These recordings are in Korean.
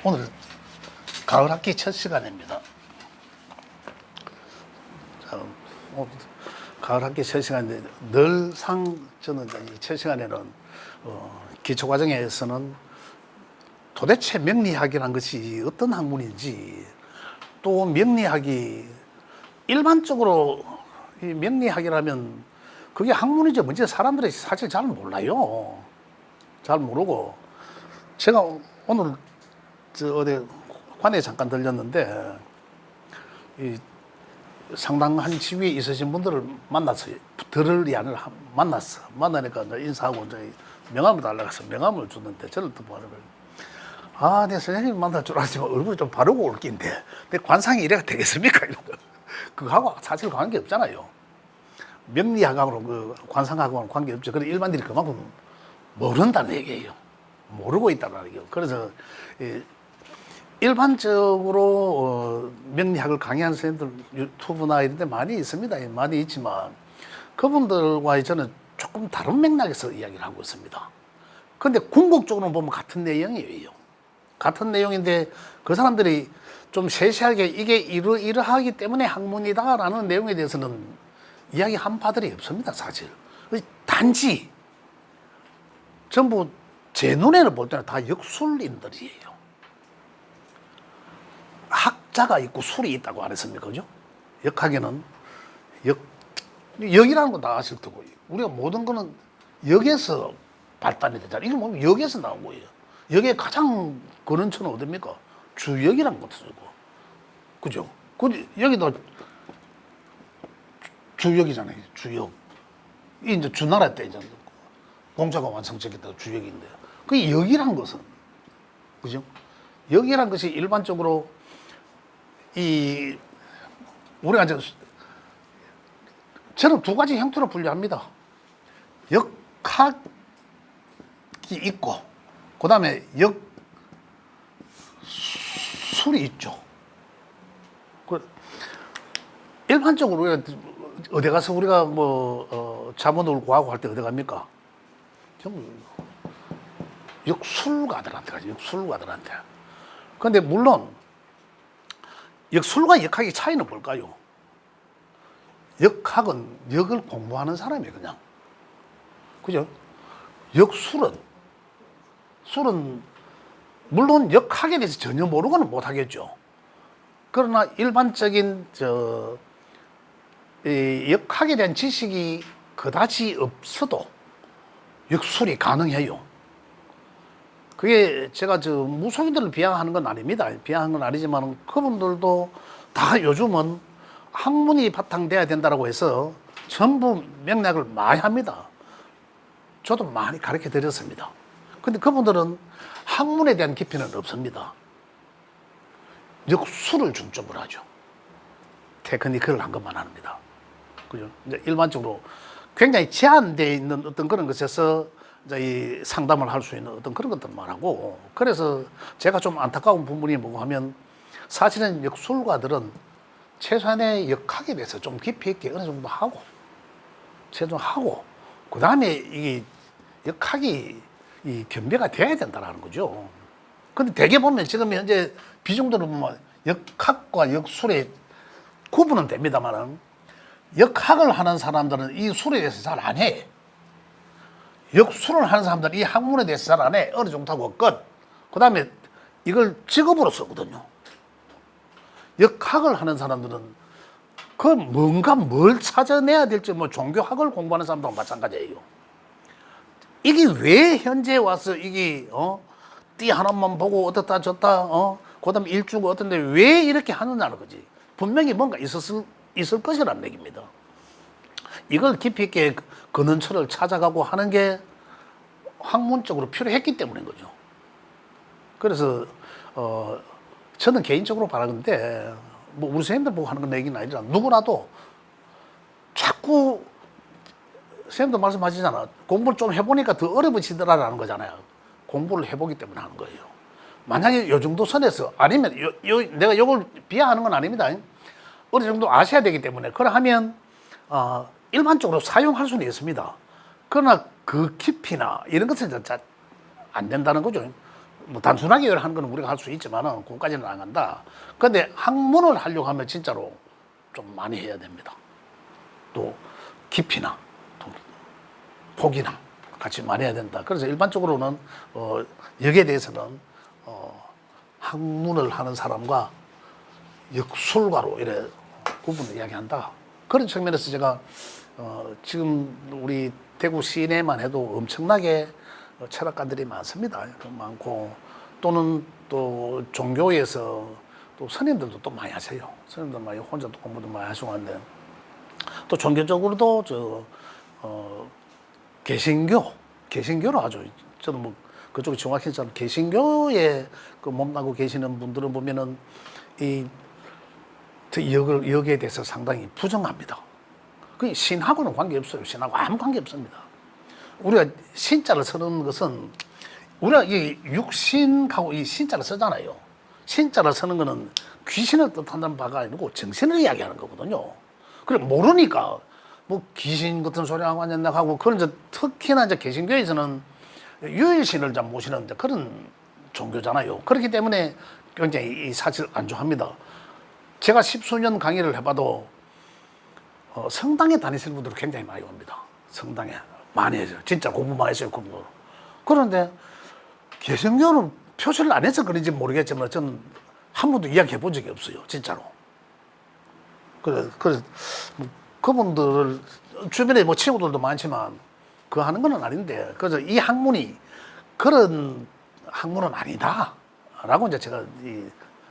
오늘 가을 학기 첫 시간입니다. 자, 가을 학기 첫 시간인데 늘상 저는 이 첫 시간에는 기초 과정에서는 도대체 명리학이란 것이 어떤 학문인지, 또 명리학이 일반적으로 이 명리학이라면 그게 학문이지 뭔지 사람들이 사실 잘 몰라요. 잘 모르고, 제가 오늘 어디 관에 잠깐 들렸는데 이 상당한 지위에 있으신 분들을 만났어요. 들으리 아니라 만났어. 만나니까 인사하고 명함을 달라고 해서 명함을 줬는데 저를 또 뭐하는 거예요. 아, 내 선생님 만날 줄 알았지만 얼굴이 좀 바르고 올 낀데 내 관상이 이래가 되겠습니까? 이런 거. 그거하고 사실 관계 없잖아요. 명리학하고 그 관상학하고는 관계 없죠. 그래서 일반인들이 그만큼 모른다는 얘기예요. 모르고 있다는 얘기예요. 그래서 일반적으로 명리학을 강의하는 선생님들 유튜브나 이런 데 많이 있습니다. 많이 있지만 그분들과 저는 조금 다른 맥락에서 이야기를 하고 있습니다. 그런데 궁극적으로 보면 같은 내용이에요. 같은 내용인데 그 사람들이 좀 세세하게 이게 이러이러하기 때문에 학문이다라는 내용에 대해서는 이야기한 바들이 없습니다. 사실. 단지 전부 제 눈에는 볼 때는 다 역술인들이에요. 학자가 있고 술이 있다고 안 했습니까? 그죠? 역학에는 역이라는 건 다 아실 테고, 우리가 모든 거는 역에서 발단이 되잖아요. 이게 뭐 역에서 나온 거예요. 역의 가장 근원처는 어딥니까? 주역이라는 것도 쓰고. 그죠? 여기도 주역이잖아요. 주역. 이 이제 주나라 때 이제 공자가 완성시켰다가 주역인데, 그 역이란 것은, 그죠? 역이란 것이 일반적으로 우리가 이제 저는 두 가지 형태로 분류합니다. 역학이 있고, 그 다음에 역술이 있죠. 일반적으로 우리가 어디 가서 우리가 자문을 구하고 할 때 어디 갑니까? 전부 역술가들한테 가죠. 역술가들한테. 그런데 물론 역술과 역학의 차이는 뭘까요? 역학은 역을 공부하는 사람이에요, 그냥. 그죠? 술은 물론 역학에 대해서 전혀 모르고는 못하겠죠. 그러나 일반적인 역학에 대한 지식이 그다지 없어도 역술이 가능해요. 그게 제가 무속인들을 비하하는 건 아닙니다. 비하하는 건 아니지만 그분들도 다 요즘은 학문이 바탕돼야 된다고 해서 전부 맥락을 많이 합니다. 저도 많이 가르쳐 드렸습니다. 근데 그분들은 학문에 대한 깊이는 없습니다. 역술을 중점으로 하죠. 테크니크를 한 것만 합니다. 그죠? 이제 일반적으로 굉장히 제한되어 있는 어떤 그런 것에서 이제 이 상담을 할 수 있는 어떤 그런 것들만 하고, 그래서 제가 좀 안타까운 부분이 뭐고 하면, 사실은 역술가들은 최소한의 역학에 대해서 좀 깊이 있게 어느 정도 하고, 최소하고, 그 다음에 이 역학이 겸비가 돼야 된다는 거죠. 근데 대개 보면 지금 현재 비중들을 보면 역학과 역술의 구분은 됩니다만은, 역학을 하는 사람들은 이 술에 대해서 잘 안 해. 역술을 하는 사람들은 이 학문에 대해서 잘 안 해. 어느 정도 하고 끝. 그 다음에 이걸 직업으로 쓰거든요. 역학을 하는 사람들은 뭔가 뭘 찾아내야 될지, 종교학을 공부하는 사람들하고 마찬가지예요. 이게 왜 현재 와서 띠 하나만 보고 어떻다 저렇다, 그 다음에 일주고 어떤데 왜 이렇게 하느냐는 거지. 분명히 뭔가 있을 것이라는 얘기입니다. 이걸 깊이 있게 근원처를 찾아가고 하는 게 학문적으로 필요했기 때문인 거죠. 그래서 저는 개인적으로 바라는데, 우리 선생님들 보고 하는 건 얘기는 아니라 누구라도 자꾸 선생님도 말씀하시잖아. 공부를 좀 해보니까 더 어려워지더라라는 거잖아요. 공부를 해보기 때문에 하는 거예요. 만약에 요 정도 선에서, 아니면 내가 이걸 비하하는 건 아닙니다. 어느 정도 아셔야 되기 때문에, 그러하면 일반적으로 사용할 수는 있습니다. 그러나 그 깊이나 이런 것은 잘 안 된다는 거죠. 뭐 단순하게 하는 거는 우리가 할 수 있지만은 그까지는 안 간다. 근데 학문을 하려고 하면 진짜로 좀 많이 해야 됩니다. 또 깊이나 또 폭이나 같이 많이 해야 된다. 그래서 일반적으로는 여기에 대해서는 학문을 하는 사람과 역술가로 이래 구분을 이야기한다. 그런 측면에서 제가 지금 우리 대구 시내만 해도 엄청나게 철학가들이 많습니다. 많고 또는 또 종교에서 또 스님들도 또 많이 하세요. 스님들 많이 혼자 또 공부도 많이 하시고 하는데 또 종교적으로도 개신교로 아주 저는 뭐 그쪽이 정확히 잘 개신교에 그 몸나고 계시는 분들은 보면은 이 여기에 대해서 상당히 부정합니다. 그 신하고는 관계 없어요. 신하고 아무 관계 없습니다. 우리가 신자를 쓰는 것은 우리가 이 육신하고 이 신자를 쓰잖아요. 신자를 쓰는 것은 귀신을 뜻한다는 바가 아니고 정신을 이야기하는 거거든요. 그래 모르니까 뭐 귀신 같은 소리 하고 앉았나 하고 그런 이제 특히나 이제 개신교에서는 유일신을 좀 모시는 그런 종교잖아요. 그렇기 때문에 굉장히 이 사실 안 좋아합니다. 제가 십수년 강의를 해봐도 성당에 다니시는 분들은 굉장히 많이 옵니다. 성당에 많이 해요. 진짜 공부 많이 했어요. 공부. 그런데 개신교는 표시를 안 해서 그런지 모르겠지만 저는 한 번도 이야기해 본 적이 없어요. 진짜로. 그래서 그분들 주변에 뭐 친구들도 많지만 그 하는 건 아닌데 그래서 이 학문이 그런 학문은 아니다라고 이제 제가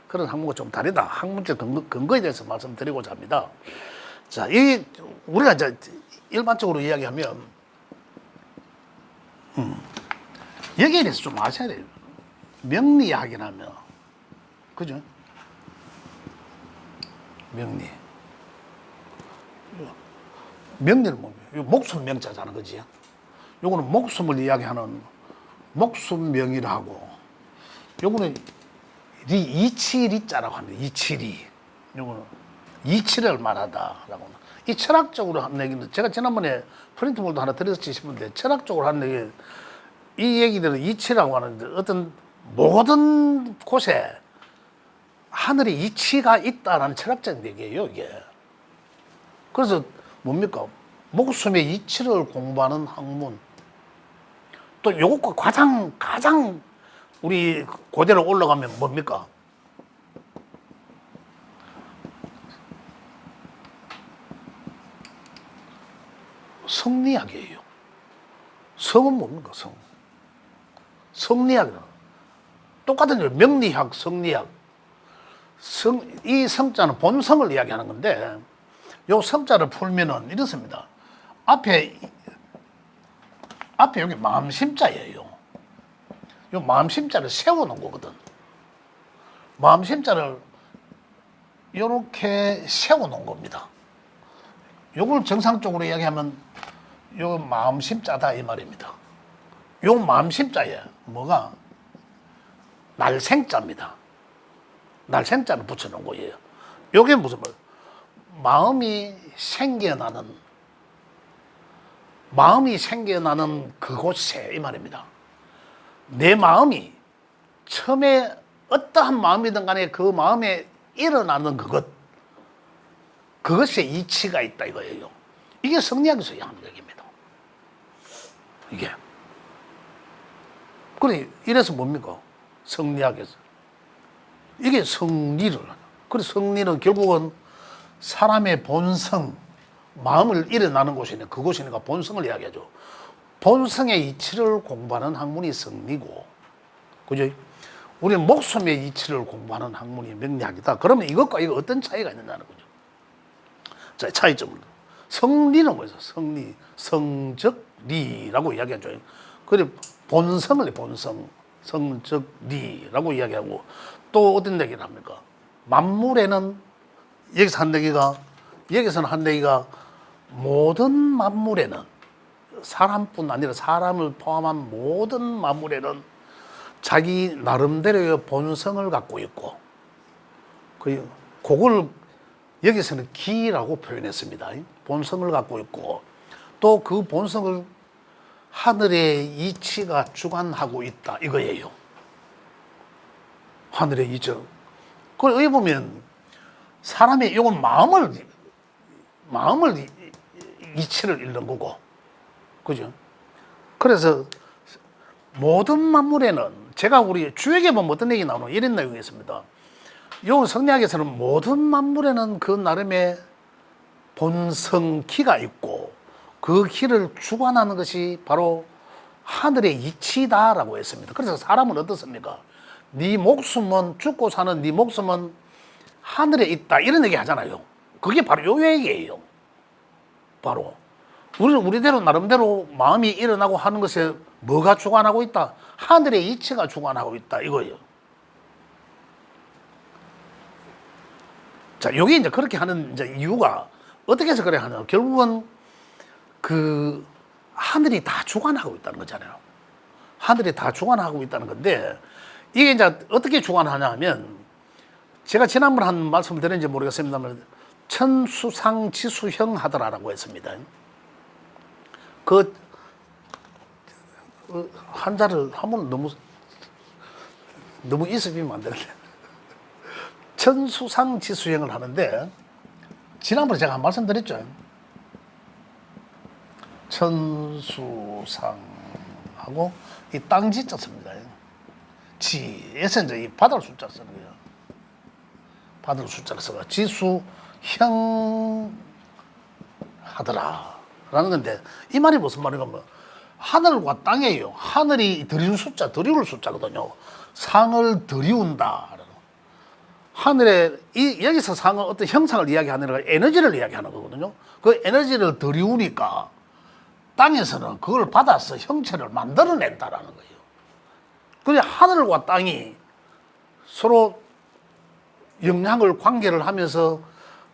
그런 학문과 좀 다르다. 학문적 근거에 대해서 말씀드리고자 합니다. 자, 우리가 이제 일반적으로 이야기하면 여기에 대해서 좀 아셔야 돼요. 명리학이라면 그죠? 명리는 뭡니까? 목숨 명자잖아, 그지? 요거는 목숨을 이야기하는 목숨명이라고. 요거는 이치리자라고 합니다. 이치리. 요거는 이치를 말하다라고. 이 철학적으로 한 얘기는 제가 지난번에 프린트볼도 하나 드렸지 싶은데 철학적으로 한 얘기 이 얘기들은 이치라고 하는데 어떤 모든 곳에 하늘의 이치가 있다라는 철학적인 얘기예요, 이게. 그래서 뭡니까? 목숨의 이치를 공부하는 학문. 또 요것과 가장 우리 고대로 올라가면 뭡니까? 성리학이에요. 성은 뭡니까? 성리학이라. 똑같은 일, 명리학, 성리학. 이 성자는 본성을 이야기하는 건데, 요 성자를 풀면은 이렇습니다. 앞에 여기 마음심자예요. 요 마음심자를 세워놓은 거거든. 마음심자를 요렇게 세워놓은 겁니다. 요걸 정상적으로 이야기하면 요 마음심자다 이 말입니다. 요 마음심자에 뭐가 날생자입니다. 날생자를 붙여놓은 거예요. 요게 무슨 말? 마음이 생겨나는 그곳에 이 말입니다. 내 마음이 처음에 어떠한 마음이든 간에 그 마음에 일어나는 그것에 이치가 있다 이거예요. 이게 성리학에서 하는 얘기입니다. 이게. 그래, 이래서 뭡니까? 성리학에서. 이게 성리를 하는. 그래서 성리는 결국은 사람의 본성, 마음을 일어나는 곳이네. 그곳이니까 본성을 이야기하죠. 본성의 이치를 공부하는 학문이 성리고, 그죠? 우리는 목숨의 이치를 공부하는 학문이 명리학이다. 그러면 이것과 이거 어떤 차이가 있느냐는 거죠. 자, 차이점을. 성리는 뭐죠? 성리, 성적리라고 이야기하죠. 그리고 본성을 성적리라고 이야기하고 또 어떤 얘기를 합니까? 만물에는 여기서는 한 얘기가 모든 만물에는 사람뿐 아니라 사람을 포함한 모든 만물에는 자기 나름대로의 본성을 갖고 있고 그걸 여기서는 기라고 표현했습니다. 본성을 갖고 있고 또 그 본성을 하늘의 이치가 주관하고 있다 이거예요. 하늘의 이적. 그걸 여기 보면 사람의 이건 마음을 이치를 잃는 거고, 그죠? 그래서 모든 만물에는 제가 우리 주역에 보면 어떤 얘기 나오는 이런 내용이 있습니다. 요 성리학에서는 모든 만물에는 그 나름의 본성기가 있고 그 기를 주관하는 것이 바로 하늘의 이치다라고 했습니다. 그래서 사람은 어떻습니까? 네 목숨은 죽고 사는 네 목숨은 하늘에 있다 이런 얘기 하잖아요. 그게 바로 요 얘기예요. 바로 우리는 우리대로 나름대로 마음이 일어나고 하는 것에 뭐가 주관하고 있다? 하늘의 이치가 주관하고 있다 이거예요. 자, 여기 이제 그렇게 하는 이제 이유가 어떻게 해서 그래 하냐? 결국은 그 하늘이 다 주관하고 있다는 거잖아요. 하늘이 다 주관하고 있다는 건데 이게 이제 어떻게 주관하냐 하면 제가 지난번에 한 말씀을 드렸는지 모르겠습니다만 천수상지수형 하더라라고 했습니다. 그 한자를 하면 너무 이습이면 안 되는데 천수상지수형을 하는데 지난번에 제가 한 말씀 드렸죠. 천수상하고 이 땅지자 씁니다. 지에서 이제 이 바다를 숫자 쓰는 거예요. 바다를 숫자를 써가 지수형 하더라라는 건데 이 말이 무슨 말인가 뭐 하늘과 땅이에요. 하늘이 들이운 숫자, 들이울 숫자거든요. 상을 들이운다. 하늘에 여기서 상은 어떤 형상을 이야기하는 거 에너지를 이야기하는 거거든요. 그 에너지를 들이우니까 땅에서는 그걸 받아서 형체를 만들어낸다라는 거예요. 그래 하늘과 땅이 서로 영향을 관계를 하면서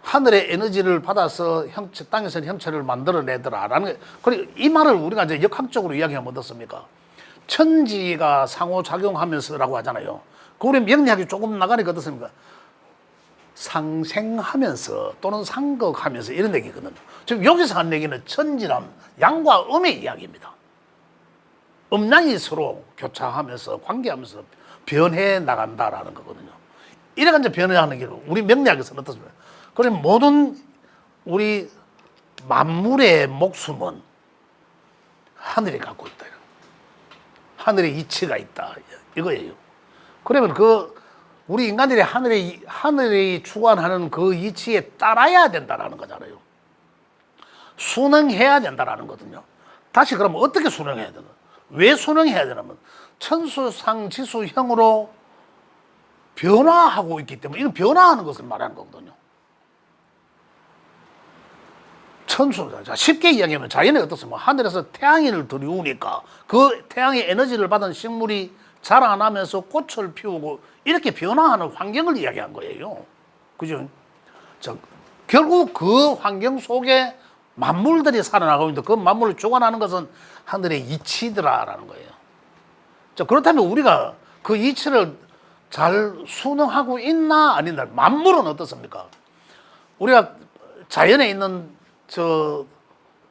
하늘의 에너지를 받아서 땅에서는 형체를 만들어내더라라는 거. 그리고 이 말을 우리가 이제 역학적으로 이야기하면 어떻습니까? 천지가 상호작용하면서라고 하잖아요. 그 우리 명리학이 조금 나가니까 어떻습니까? 상생하면서 또는 상극하면서 이런 얘기거든요. 지금 여기서 한 얘기는 천지란 양과 음의 이야기입니다. 음양이 서로 교차하면서 관계하면서 변해 나간다라는 거거든요. 이래가 이제 변해하는 게 우리 명리학에서는 어떻습니까? 그럼 모든 우리 만물의 목숨은 하늘이 갖고 있다. 하늘의 이치가 있다. 이거예요. 그러면 우리 인간들이 하늘이 주관하는 그 이치에 따라야 된다라는 거잖아요. 순응해야 된다라는 거거든요. 다시 그러면 어떻게 순응해야 되나? 왜 순응해야 되냐면 천수상지수형으로 변화하고 있기 때문에 이건 변화하는 것을 말하는 거거든요. 자, 쉽게 이야기하면 자연이 어떻습니까? 하늘에서 태양을 들이우니까 그 태양의 에너지를 받은 식물이 자라나면서 꽃을 피우고 이렇게 변화하는 환경을 이야기한 거예요. 그죠? 자, 결국 그 환경 속에 만물들이 살아나가고 있는데 그 만물을 주관하는 것은 하늘의 이치더라라는 거예요. 자, 그렇다면 우리가 그 이치를 잘 순응하고 있나 아닌가? 만물은 어떻습니까? 우리가 자연에 있는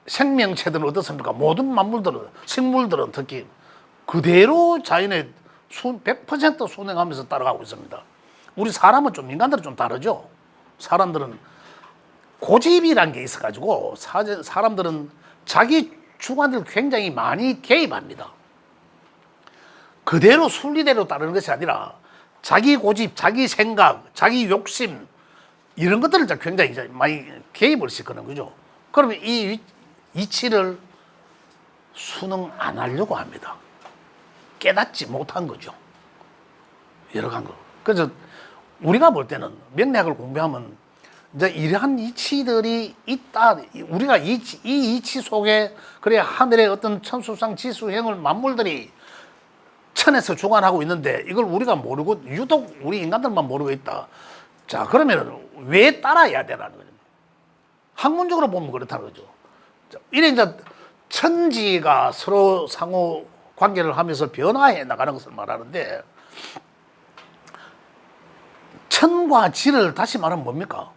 생명체들은 어떻습니까? 모든 만물들은, 식물들은 특히 그대로 자연에 100% 순응하면서 따라가고 있습니다. 우리 사람은 인간들은 좀 다르죠. 사람들은 고집이라는 게 있어가지고 사람들은 자기 주관을 굉장히 많이 개입합니다. 그대로 순리대로 따르는 것이 아니라 자기 고집, 자기 생각, 자기 욕심 이런 것들을 굉장히 많이 개입을 시키는 거죠. 그러면 이 이치를 순응 안 하려고 합니다. 깨닫지 못한 거죠. 여러 간 거. 그래서 우리가 볼 때는 명리학을 공부하면 이제 이러한 이치들이 있다. 우리가 이 이치 속에 그래 하늘의 어떤 천수상 지수형을 만물들이 천에서 주관하고 있는데 이걸 우리가 모르고 유독 우리 인간들만 모르고 있다. 자, 그러면 왜 따라야 되라는 거죠? 학문적으로 보면 그렇다는 거죠. 이래 이제 천지가 서로 상호 관계를 하면서 변화해 나가는 것을 말하는데 천과 지를 다시 말하면 뭡니까?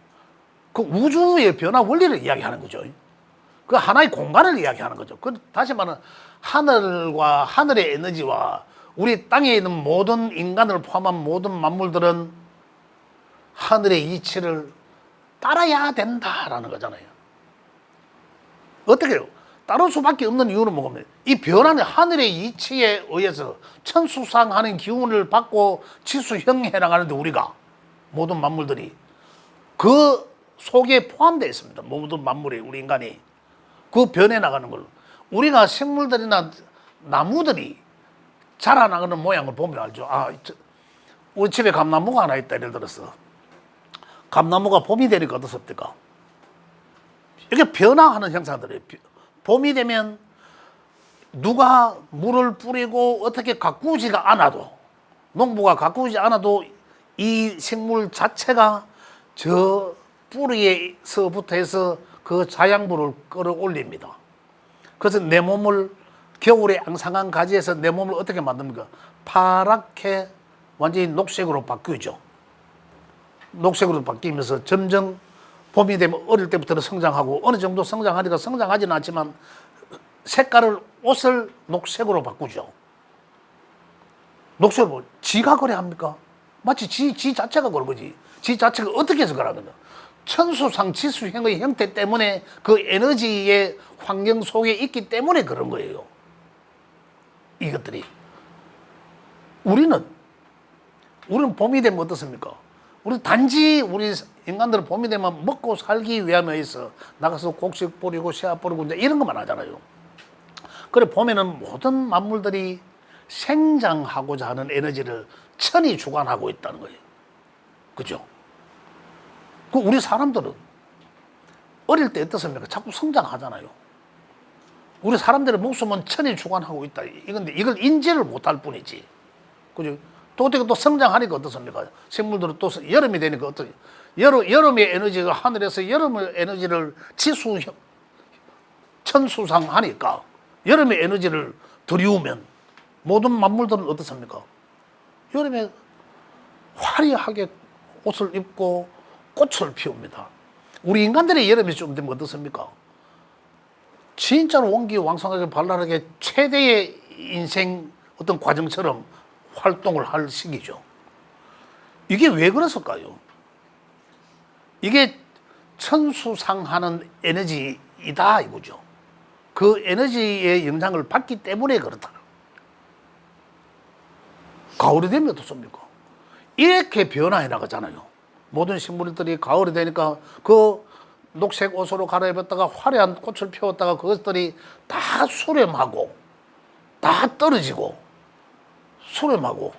그 우주의 변화 원리를 이야기하는 거죠. 그 하나의 공간을 이야기하는 거죠. 그 다시 말하면 하늘과 하늘의 에너지와 우리 땅에 있는 모든 인간을 포함한 모든 만물들은 하늘의 이치를 따라야 된다라는 거잖아요. 어떻게 해요? 따를 수밖에 없는 이유는 뭐냐면 이 변화는 하늘의 이치에 의해서 천수상하는 기운을 받고 지수형해 나가는데 우리가 모든 만물들이 그 속에 포함되어 있습니다. 모든 만물이 우리 인간이 그 변해 나가는 걸 우리가 생물들이나 나무들이 자라나가는 모양을 보면 알죠. 우리 집에 감나무가 하나 있다 예를 들어서 감나무가 봄이 되니까 어떻습니까? 이게 변화하는 형상들이에요. 봄이 되면 누가 물을 뿌리고 어떻게 가꾸지가 않아도 농부가 가꾸지 않아도 이 생물 자체가 저 뿌리에서부터 해서 그 자양분을 끌어올립니다. 그래서 내 몸을 겨울에 앙상한 가지에서 내 몸을 어떻게 만듭니까? 파랗게 완전히 녹색으로 바뀌죠. 녹색으로 바뀌면서 점점 봄이 되면 어릴 때부터는 성장하고 어느 정도 성장하니까 성장하지는 않지만 색깔을 옷을 녹색으로 바꾸죠. 녹색으로 지가 그래 합니까? 마치 지 자체가 그런 거지. 지 자체가 어떻게 해서 그러는 거야? 천수상 지수형의 형태 때문에 그 에너지의 환경 속에 있기 때문에 그런 거예요. 이것들이 우리는 봄이 되면 어떻습니까? 우리 단지 우리 인간들은 봄이 되면 먹고 살기 위함에서 나가서 곡식 뿌리고 씨앗 뿌리고 이제 이런 것만 하잖아요. 그래 봄에는 모든 만물들이 생장하고자 하는 에너지를 천이 주관하고 있다는 거예요. 그죠? 그 우리 사람들은 어릴 때 어떻습니까? 자꾸 성장하잖아요. 우리 사람들의 목숨은 천이 주관하고 있다. 이걸 인지를 못할 뿐이지. 그죠? 또 어떻게 또 성장하니까 어떻습니까? 생물들은 또 여름이 되니까 어떻게? 여름의 에너지가 하늘에서 여름의 에너지를 천수상하니까 여름의 에너지를 들이우면 모든 만물들은 어떻습니까? 여름에 화려하게 옷을 입고 꽃을 피웁니다. 우리 인간들의 여름이 좀 되면 어떻습니까? 진짜로 원기왕성하게 발랄하게 최대의 인생 어떤 과정처럼 활동을 할 시기죠. 이게 왜 그랬을까요? 이게 천수상하는 에너지이다 이거죠. 그 에너지의 영향을 받기 때문에 그렇다. 가을이 되면 어떻습니까? 이렇게 변화해 나가잖아요. 모든 식물들이 가을이 되니까 그 녹색 옷으로 갈아입었다가 화려한 꽃을 피웠다가 그것들이 다 수렴하고 다 떨어지고 수렴하고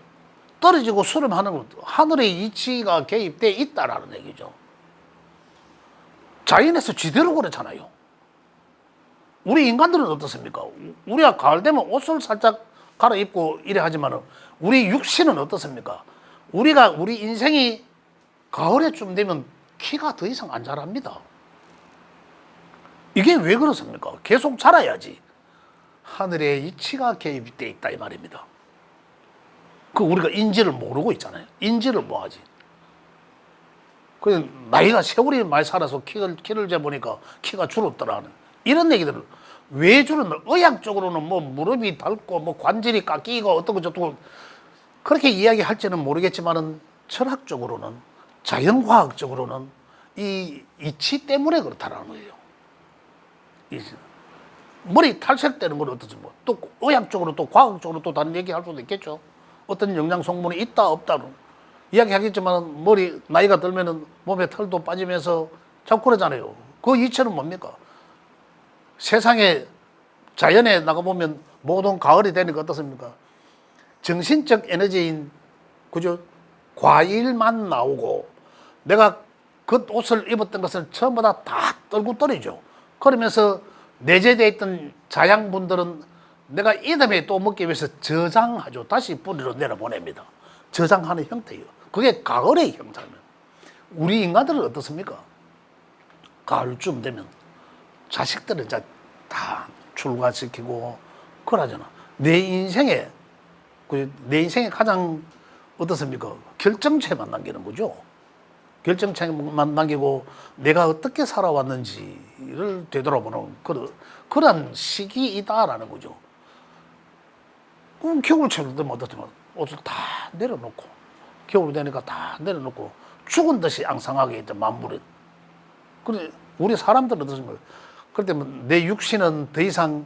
떨어지고 수렴하는 것도 하늘의 이치가 개입되어 있다라는 얘기죠. 자연에서 지대로 그렇잖아요. 우리 인간들은 어떻습니까? 우리가 가을 되면 옷을 살짝 갈아입고 이래 하지만 우리 육신은 어떻습니까? 우리 인생이 가을에쯤 되면 키가 더 이상 안 자랍니다. 이게 왜 그렇습니까? 계속 자라야지. 하늘의 이치가 개입되어 있다 이 말입니다. 그 우리가 인지를 모르고 있잖아요. 인지를 뭐하지? 그 나이가 세월이 많이 살아서 키를 재보니까 키가 줄었더라는 이런 얘기들을 왜 줄었나? 의학적으로는 뭐 무릎이 닳고 뭐 관절이 깎이고 어떻고 저떻고 그렇게 이야기할지는 모르겠지만은 철학적으로는 자연과학적으로는 이 이치 때문에 그렇다라는 거예요. 머리 탈색되는 건 어떠지 뭐 또 의학적으로 또 과학적으로 또 다른 얘기할 수도 있겠죠. 어떤 영양 성분이 있다 없다는 이야기하겠지만 머리 나이가 들면은 몸에 털도 빠지면서 자꾸 그러잖아요. 그 이치는 뭡니까? 세상에 자연에 나가보면 모든 가을이 되니까 어떻습니까? 정신적 에너지인 그죠? 과일만 나오고 내가 그 옷을 입었던 것을 전부 다 떨고 떨어져. 그러면서 내재되어 있던 자양분들은 내가 이듬해 또 먹기 위해서 저장하죠. 다시 뿌리로 내려보냅니다. 저장하는 형태예요. 그게 가을의 형태면 우리 인간들은 어떻습니까? 가을쯤 되면 자식들은 이제 다 출가시키고 그러잖아. 내 인생에 가장 어떻습니까? 결정체만 남기는 거죠. 결정체만 남기고 내가 어떻게 살아왔는지를 되돌아보는 그런 시기이다라는 거죠. 겨울철 되면 어떻든 옷을 다 내려놓고 겨울 되니까 다 내려놓고 죽은 듯이 앙상하게 있던 만물이. 그래 우리 사람들은 어떻습니까? 그럴 때면 내 육신은 더 이상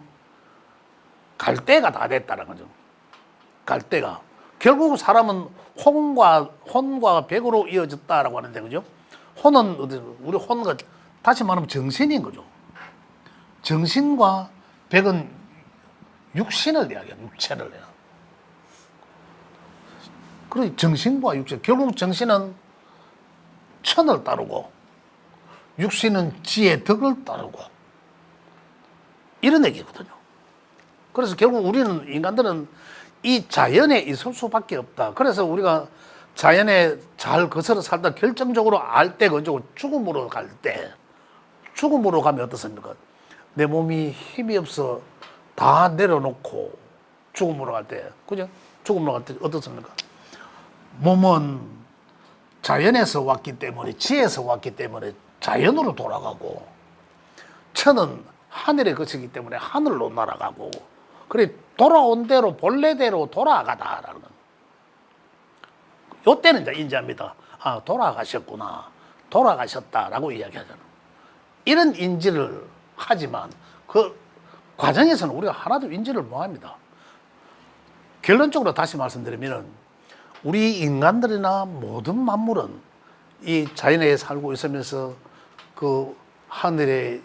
갈 때가 다 됐다는 거죠. 갈 때가. 결국 사람은 혼과 백으로 이어졌다라고 하는데, 그죠? 혼은, 우리 혼과, 다시 말하면 정신인 거죠. 정신과 백은 육신을 이야기해요. 육체를 해요. 그리고 정신과 육체. 결국 정신은 천을 따르고, 육신은 지혜, 덕을 따르고, 이런 얘기거든요. 그래서 결국 우리는, 인간들은 이 자연에 있을 수밖에 없다. 그래서 우리가 자연에 잘 거슬러 살다 결정적으로 알 때가 언제고 죽음으로 갈 때, 죽음으로 가면 어떻습니까? 내 몸이 힘이 없어 다 내려놓고 죽음으로 갈 때, 그죠? 죽음으로 갈 때 어떻습니까? 몸은 자연에서 왔기 때문에, 지에서 왔기 때문에 자연으로 돌아가고, 천은 하늘에 거치기 때문에 하늘로 날아가고, 그래 돌아온 대로 본래대로 돌아가다라는 건. 요때는 이제 인지합니다. 아, 돌아가셨구나, 돌아가셨다라고 이야기하잖아. 이런 인지를 하지만 그 과정에서는 우리가 하나도 인지를 못합니다. 결론적으로 다시 말씀드리면 우리 인간들이나 모든 만물은 이 자연에 살고 있으면서 그 하늘의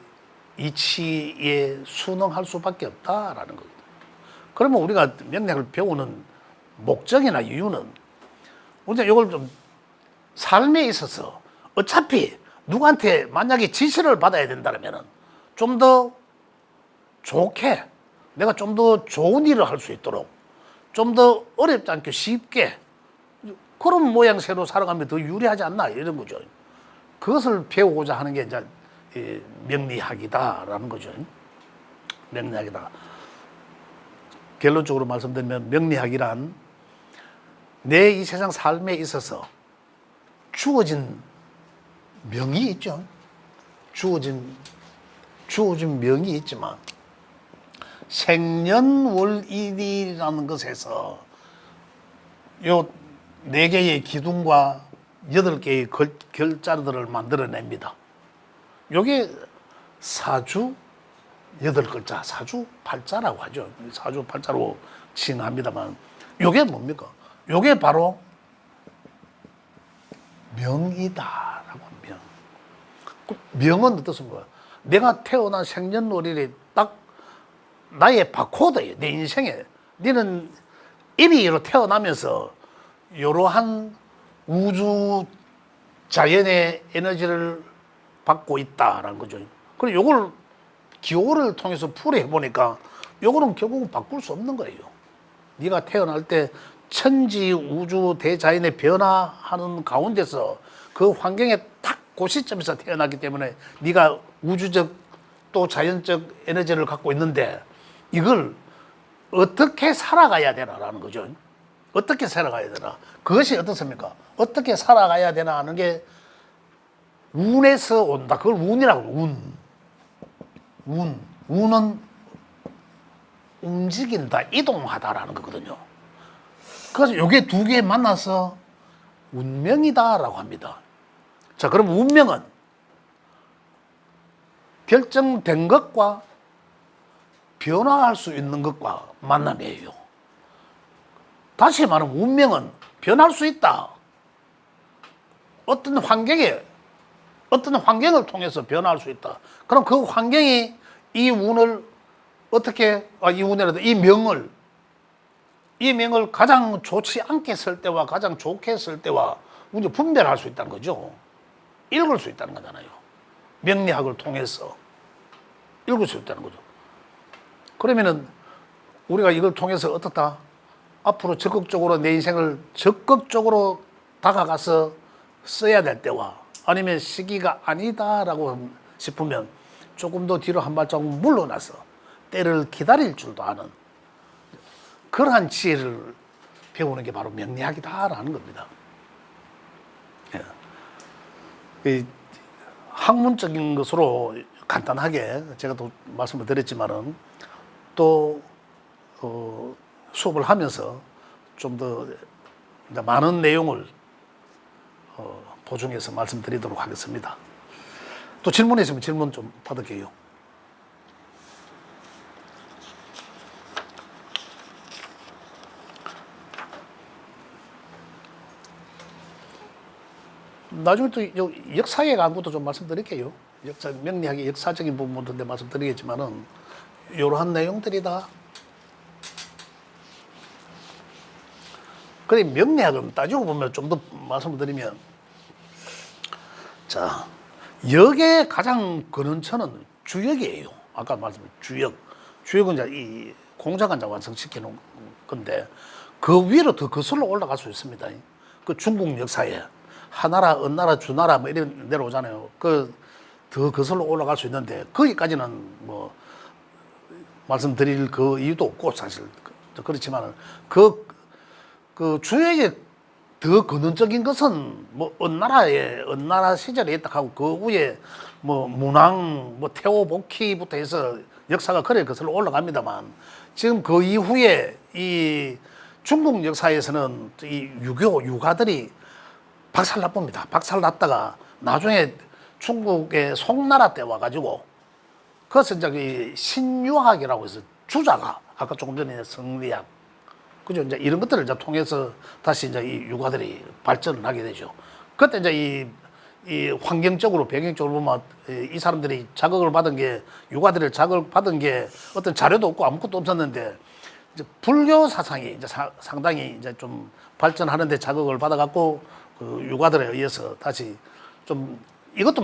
이치에 순응할 수밖에 없다라는 겁니다. 그러면 우리가 명리학을 배우는 목적이나 이유는 우리가 이걸 좀 삶에 있어서 어차피 누구한테 만약에 지시를 받아야 된다면 좀 더 좋게, 내가 좀 더 좋은 일을 할 수 있도록 좀 더 어렵지 않게 쉽게 그런 모양새로 살아가면 더 유리하지 않나, 이런 거죠. 그것을 배우고자 하는 게 이제 명리학이다라는 거죠. 명리학이다. 결론적으로 말씀드리면 명리학이란 내 이 세상 삶에 있어서 주어진 명이 있죠. 주어진 명이 있지만 생년월일이라는 것에서 요 4개의 기둥과 8개의 글자들을 만들어냅니다. 요게 사주 8글자, 사주팔자라고 하죠. 사주팔자로 칭합니다만, 요게 뭡니까? 요게 바로 명이다라고 합니다. 명은 어떻습니까? 내가 태어난 생년월일이 딱 나의 바코드예요. 내 인생에. 너는 이리로 태어나면서 이러한 우주 자연의 에너지를 받고 있다라는 거죠. 그리고 요걸 기호를 통해서 풀이해 보니까 요거는 결국은 바꿀 수 없는 거예요. 네가 태어날 때 천지 우주 대자연의 변화하는 가운데서 그 환경에 딱 그 시점에서 태어났기 때문에 네가 우주적 또 자연적 에너지를 갖고 있는데 이걸 어떻게 살아가야 되나라는 거죠. 어떻게 살아가야 되나. 그것이 어떻습니까? 어떻게 살아가야 되나 하는 게 운에서 온다. 그걸 운이라고 해요. 운은 움직인다, 이동하다라는 거거든요. 그래서 요게 두 개 만나서 운명이다라고 합니다. 자, 그럼 운명은 결정된 것과 변화할 수 있는 것과 만남이에요. 다시 말하면 운명은 변할 수 있다. 어떤 환경을 통해서 변화할 수 있다. 그럼 그 환경이 이 운을 어떻게, 이 명을 가장 좋지 않게 쓸 때와 가장 좋게 쓸 때와 분별할 수 있다는 거죠. 읽을 수 있다는 거잖아요. 명리학을 통해서 읽을 수 있다는 거죠. 그러면은 우리가 이걸 통해서 어떻다? 앞으로 적극적으로 내 인생을 적극적으로 다가가서 써야 될 때와 아니면 시기가 아니다라고 싶으면 조금 더 뒤로 한 발자국 물러나서 때를 기다릴 줄도 아는 그러한 지혜를 배우는 게 바로 명리학이다라는 겁니다. 예. 학문적인 것으로 간단하게 제가 또 말씀을 드렸지만은 또 수업을 하면서 좀 더 많은 내용을 보충해서 말씀드리도록 하겠습니다. 또 질문 있으면 질문 좀 받을게요. 나중에 또 역사에 관한 것도 좀 말씀드릴게요. 명리학의 역사적인 부분도 말씀드리겠지만은 이러한 내용들이다. 그래 명리학은 따지고 보면 좀 더 말씀을 드리면, 자, 역의 가장 근원처는 주역이에요. 아까 말씀드린 주역. 주역은 이제 이 공자가 이제 완성시키는 건데, 그 위로 더 거슬러 올라갈 수 있습니다. 그 중국 역사에 하나라, 은나라, 주나라 뭐 이런 내려오잖아요. 그 더 거슬러 올라갈 수 있는데 거기까지는 뭐 말씀드릴 그 이유도 없고 사실 그렇지만은 그 주역의 더 근원적인 것은 뭐 은나라 시절에 있다 하고 그 후에 뭐 문왕, 뭐 태호복희부터 해서 역사가 그래 거슬러 올라갑니다만, 지금 그 이후에 이 중국 역사에서는 이 유가들이 박살납니다. 박살났다가 나중에 중국의 송나라 때 와가지고, 그래서 이제 이 신유학이라고 해서 주자가 아까 조금 전에 성리학, 그죠? 이제 이런 것들을 이제 통해서 다시 이제 이 유가들이 발전을 하게 되죠. 그때 이제 이 환경적으로 배경적으로 보면 이 사람들이 자극을 받은 게, 유가들을 자극을 받은 게 어떤 자료도 없고 아무것도 없었는데, 이제 불교 사상이 이제 상당히 이제 좀 발전하는데 자극을 받아갖고 그 유가들에 의해서 다시 좀, 이것도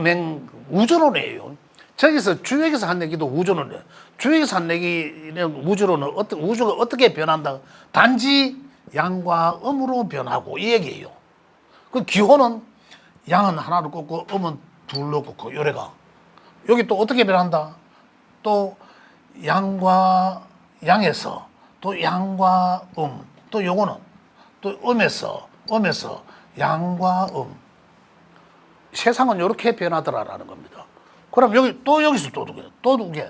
우주론이에요. 저기서 주역에서 한 얘기도 우주론이에요. 주역에서 한 얘기는 우주론은 우주가 어떻게 변한다? 단지 양과 음으로 변하고 이 얘기예요. 그 기호는 양은 하나로 꽂고 음은 둘로 꽂고 요래가. 여기 또 어떻게 변한다? 또 양과 양에서 또 양과 또 요거는 또 음에서 양과 세상은 이렇게 변하더라라는 겁니다. 그럼 여기서 또 두 개.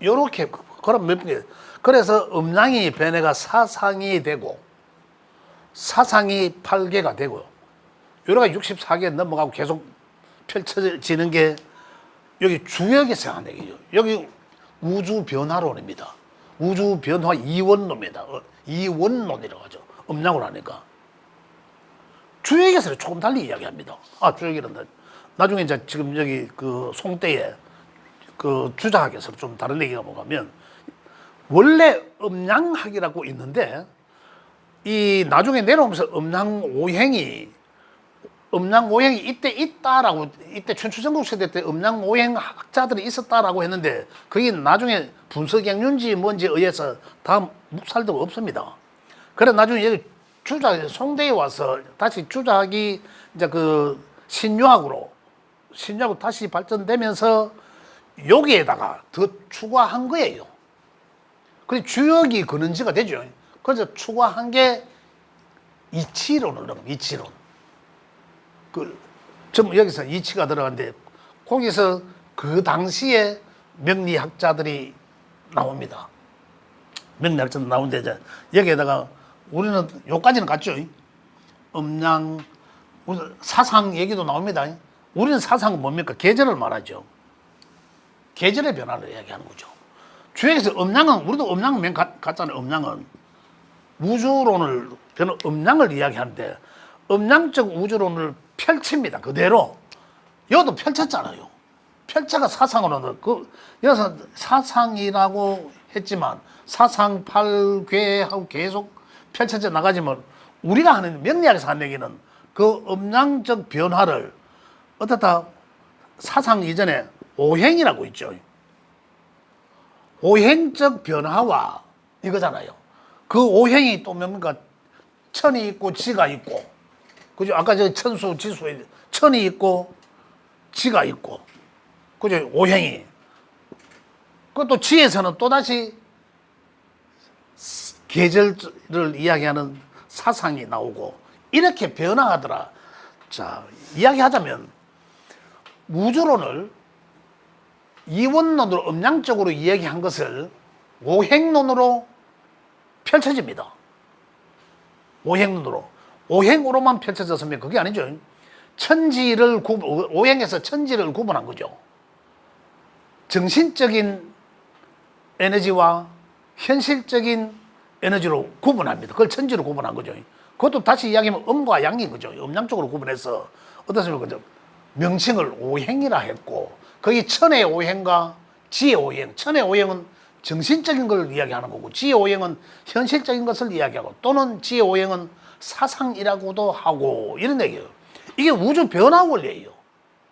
요렇게, 그럼 몇 개. 그래서 음양이 변해가 사상이 되고, 사상이 8개가 되고요. 요래가 64개 넘어가고 계속 펼쳐지는 게 여기 주역에서 하는 얘기죠. 여기 우주 변화론입니다. 우주 변화 이원론입니다. 이원론이라고 하죠. 음양으로 하니까. 주역에서는 조금 달리 이야기합니다. 주역이란다. 나중에 이제 지금 여기 그 송대에 그 주자학에서 좀 다른 얘기가 뭐냐면, 원래 음양학이라고 있는데 이 나중에 내려오면서 음양오행이 이때 있다라고, 이때 춘추전국 시대 때 음양오행 학자들이 있었다라고 했는데 그게 나중에 분석양륜지 뭔지에 의해서 다 묵살되고 없습니다. 그래 나중에 여기 주자 송대에 와서 다시 주자학이 이제 그 신유학으로 다시 발전되면서 여기에다가 더 추가한 거예요. 그래서 주역이 근원지가 되죠. 그래서 추가한 게 이치론을 넣은 이치론. 좀 여기서 이치가 들어가는데 거기서 그 당시에 명리학자들이 나옵니다. 명리학자들 나오는데 이제 여기에다가 우리는 요까지는 갔죠. 음양, 사상 얘기도 나옵니다. 우리는 사상은 뭡니까? 계절을 말하죠. 계절의 변화를 이야기하는 거죠. 주역에서 음양은, 우리도 음양은 맨 갔잖아요. 음양은 우주론을, 음양을 이야기하는데 음양적 우주론을 펼칩니다. 그대로. 여기도 펼쳤잖아요. 펼쳐가 사상으로는 여기서 사상이라고 했지만 사상 8괴하고 계속 펼쳐져 나가지만, 우리가 하는 명리학에서 하는 얘기는 그 음양적 변화를 어떻다, 사상 이전에 오행이라고 있죠. 오행적 변화와 이거잖아요. 그 오행이 또 뭡니까? 천이 있고 지가 있고, 그죠? 아까 저 천수 지수에 천이 있고 지가 있고, 그죠? 오행이. 그것도 지에서는 또다시 계절을 이야기하는 사상이 나오고 이렇게 변화하더라. 자, 이야기하자면 우주론을 이원론으로 음양적으로 이야기한 것을 오행론으로 펼쳐집니다. 오행론으로. 오행으로만 펼쳐졌으면 그게 아니죠. 오행에서 천지를 구분한 거죠. 정신적인 에너지와 현실적인 에너지로 구분합니다. 그걸 천지로 구분한 거죠. 그것도 다시 이야기하면 음과 양인 거죠. 음양적으로 구분해서 어떻습니까? 명칭을 오행이라 했고, 거기 천의 오행과 지의 오행. 천의 오행은 정신적인 걸 이야기하는 거고, 지의 오행은 현실적인 것을 이야기하고, 또는 지의 오행은 사상이라고도 하고, 이런 얘기예요. 이게 우주 변화 원리예요.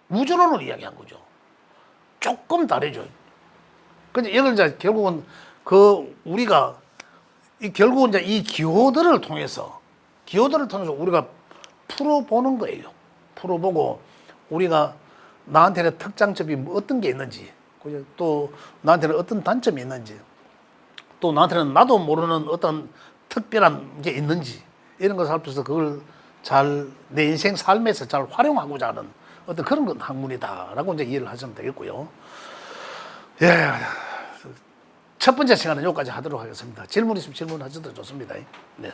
우주론을 이야기한 거죠. 조금 다르죠. 근데 이걸 이제 결국은 우리가 결국은 이제 이 기호들을 통해서 우리가 풀어보는 거예요. 풀어보고 우리가 나한테는 특장점이 어떤 게 있는지, 또 나한테는 어떤 단점이 있는지, 또 나한테는 나도 모르는 어떤 특별한 게 있는지, 이런 것을 살펴서 그걸 내 인생 삶에서 잘 활용하고자 하는 어떤 그런 학문이다라고 이제 이해를 하시면 되겠고요. 예. 첫 번째 시간은 여기까지 하도록 하겠습니다. 질문 있으면 질문하셔도 좋습니다. 네.